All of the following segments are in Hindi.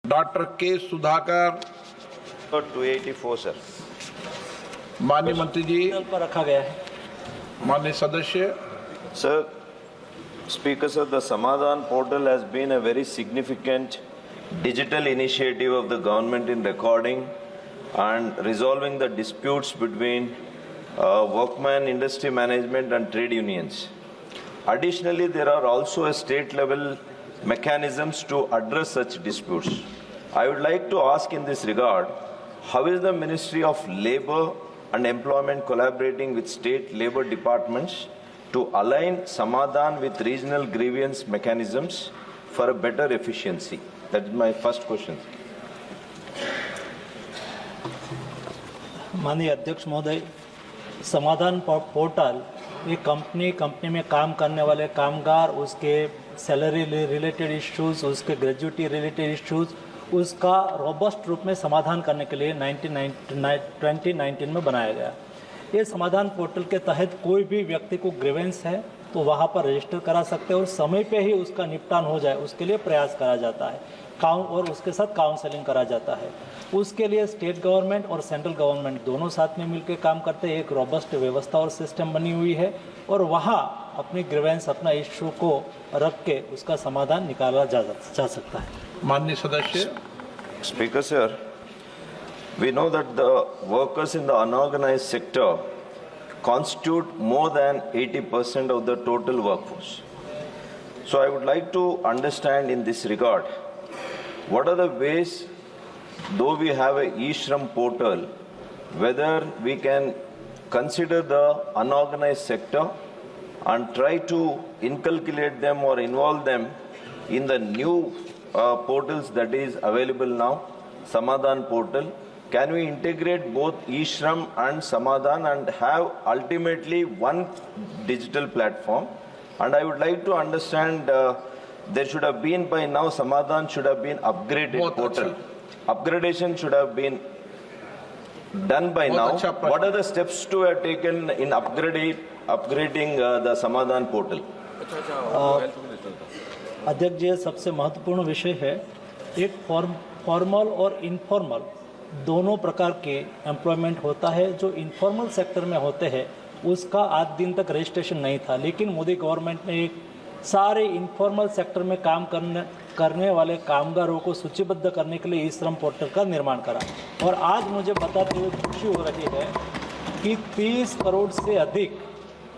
डॉक्टर के सुधाकर। 284 सर। माननीय मंत्री जी, पर रखा गया है। माननीय सदस्य। Sir, Speaker sir, the Samadhan portal has been a very significant digital initiative of the government in recording and resolving the disputes between workmen, industry management and trade unions. Additionally, there are also state level mechanisms to address such disputes. I would like to ask in this regard, how is the Ministry of Labour and Employment collaborating with state labour departments to align Samadhan with regional grievance mechanisms for a better efficiency? That is my first question. माननीय अध्यक्ष महोदय, समाधान पोर्टल ये कंपनी में काम करने वाले कामगार, उसके सैलरी रिलेटेड इश्यूज, उसके ग्रेजुएटी रिलेटेड इश्यूज, उसका रोबस्ट रूप में समाधान करने के लिए 2019 में बनाया गया। ये समाधान पोर्टल के तहत कोई भी व्यक्ति को ग्रीवेंस है तो वहाँ पर रजिस्टर करा सकते हैं और समय पे ही उसका निपटान हो जाए उसके लिए प्रयास करा जाता है, और उसके साथ काउंसलिंग करा जाता है। उसके लिए स्टेट गवर्नमेंट और सेंट्रल गवर्नमेंट दोनों साथ में मिलकर काम करते हैं। एक रोबस्ट व्यवस्था और सिस्टम बनी हुई है और वहाँ अपनी ग्रीवेंस, अपना इश्यू को रख के उसका समाधान निकाला जा सकता है। माननीय सदस्य। Speaker sir, we know that the workers in the unorganized sector constitute more than 80% of the total workforce. So I would like to understand in this regard, what are the ways, though we have a e-Shram portal, whether we can consider the unorganized sector and try to inculcate them or involve them in the new portals that is available now, Samadhan portal. Can we integrate both e-Shram and Samadhan and have ultimately one digital platform? And I would like to understand, there should have been by now, Samadhan should have been upgraded portal. Upgradation should have been done by now. What are the steps to have taken in upgrading the Samadhan portal? अध्यक्ष जी, सबसे महत्वपूर्ण विषय है, एक फॉर्मल और इनफॉर्मल दोनों प्रकार के एम्प्लॉयमेंट होता है। जो इनफॉर्मल सेक्टर में होते हैं उसका आज दिन तक रजिस्ट्रेशन नहीं था, लेकिन मोदी गवर्नमेंट ने एक सारे इनफॉर्मल सेक्टर में काम करने वाले कामगारों को सूचीबद्ध करने के लिए ई-श्रम पोर्टल का निर्माण करा। और आज मुझे बताते हुए खुशी हो रही है कि 30 करोड़ से अधिक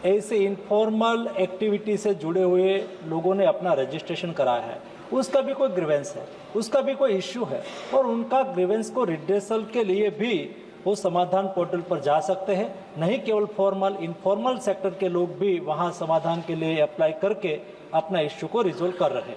ऐसे इनफॉर्मल एक्टिविटी से जुड़े हुए लोगों ने अपना रजिस्ट्रेशन कराया है। उसका भी कोई ग्रीवेंस है, उसका भी कोई इश्यू है और उनका ग्रीवेंस को रिड्रेसल के लिए भी वो समाधान पोर्टल पर जा सकते हैं। नहीं केवल फॉर्मल, इनफॉर्मल सेक्टर के लोग भी वहाँ समाधान के लिए अप्लाई करके अपना इश्यू को रिजोल्व कर रहे हैं।